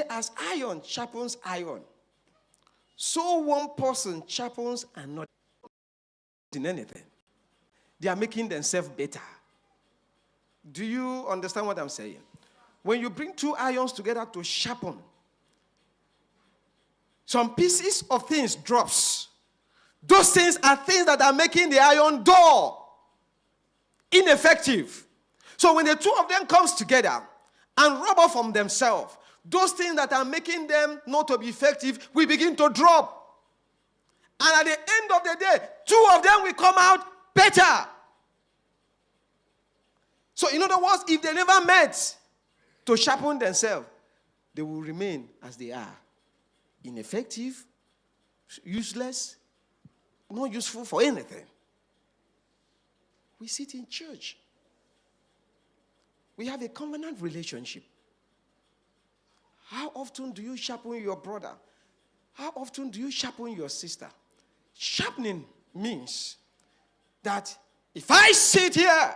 as iron sharpens iron, so one person sharpens another in anything. They are making themselves better. Do you understand what I'm saying? When you bring two irons together to sharpen, some pieces of things drops. Those things are things that are making the iron dull, ineffective. So when the two of them comes together and rub off from themselves, those things that are making them not to be effective will begin to drop. And at the end of the day, two of them will come out better. So in other words, if they never met to sharpen themselves, they will remain as they are. Ineffective, useless, not useful for anything. We sit in church. We have a covenant relationship. How often do you sharpen your brother? How often do you sharpen your sister? Sharpening means that if I sit here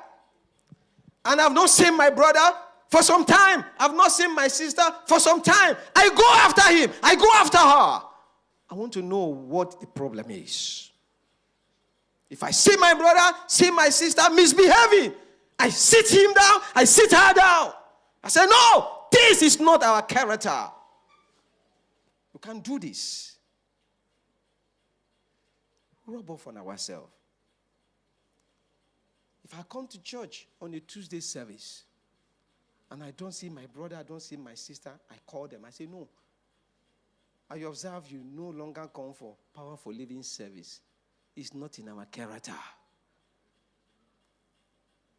and I've not seen my brother for some time, I've not seen my sister for some time, I go after him, I go after her. I want to know what the problem is. If I see my brother, see my sister misbehaving, I sit him down, I sit her down. I say, no, this is not our character. We can't do this. Rub off on ourselves. If I come to church on a Tuesday service and I don't see my brother, I don't see my sister, I call them. I say, no. I observe you no longer come for powerful living service. It's not in our character.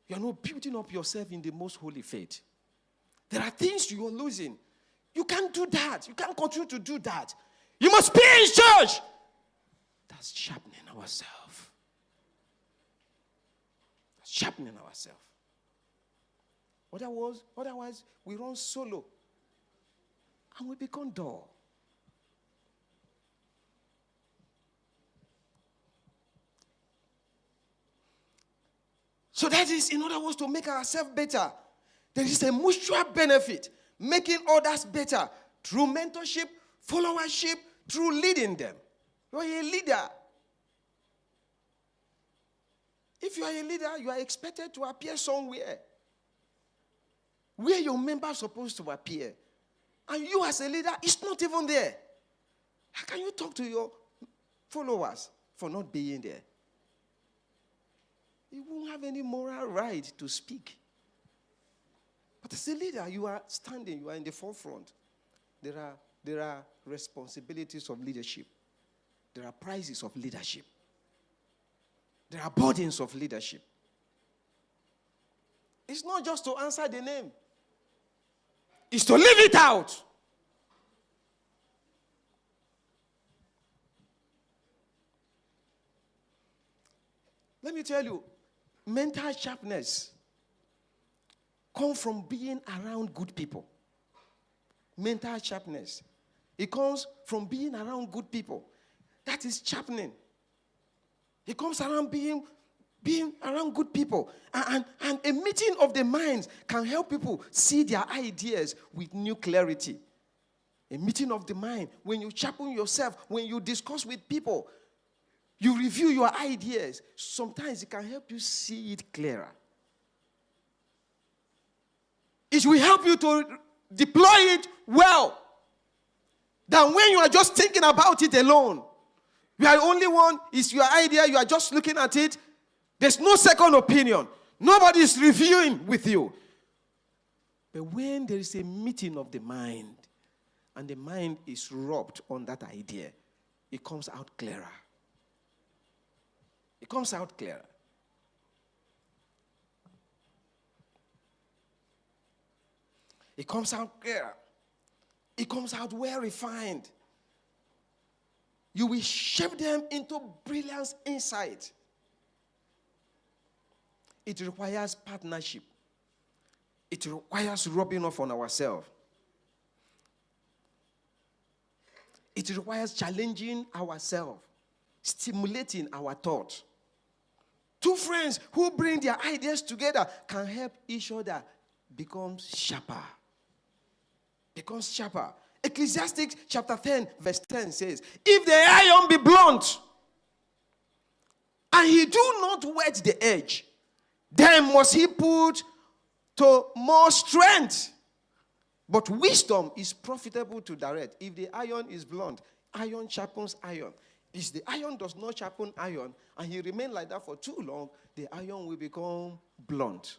You are not building up yourself in the most holy faith. There are things you are losing. You can't do that. You can't continue to do that. You must be in church. That's sharpening ourselves. That's sharpening ourselves. Otherwise, we run solo and we become dull. So that is, in other words, to make ourselves better. There is a mutual benefit, making others better through mentorship, followership, through leading them. You are a leader. If you are a leader, you are expected to appear somewhere where your members are supposed to appear. And you as a leader, it's not even there. How can you talk to your followers for not being there? You won't have any moral right to speak. But as a leader, you are standing, you are in the forefront. There are responsibilities of leadership. There are prizes of leadership. There are burdens of leadership. It's not just to answer the name. It's to live it out. Let me tell you, mental sharpness comes from being around good people. Mental sharpness. It comes from being around good people. That is sharpening. It comes around being around good people. And a meeting of the minds can help people see their ideas with new clarity. A meeting of the mind, when you sharpen yourself, when you discuss with people, you review your ideas. Sometimes it can help you see it clearer. It will help you to deploy it well than when you are just thinking about it alone. You are the only one, it's your idea, you are just looking at it. There's no second opinion. Nobody is reviewing with you. But when there is a meeting of the mind, and the mind is rubbed on that idea, it comes out clearer. It comes out clearer. It comes out clearer. It comes out well refined. You will shape them into brilliant insight. It requires partnership. It requires rubbing off on ourselves. It requires challenging ourselves, stimulating our thought. Two friends who bring their ideas together can help each other become sharper. Becomes sharper. Ecclesiastes chapter 10, verse 10 says, if the iron be blunt, and he do not wet the edge, then must he put to more strength. But wisdom is profitable to direct. If the iron is blunt, iron sharpens iron. If the iron does not sharpen iron, and he remain like that for too long, the iron will become blunt.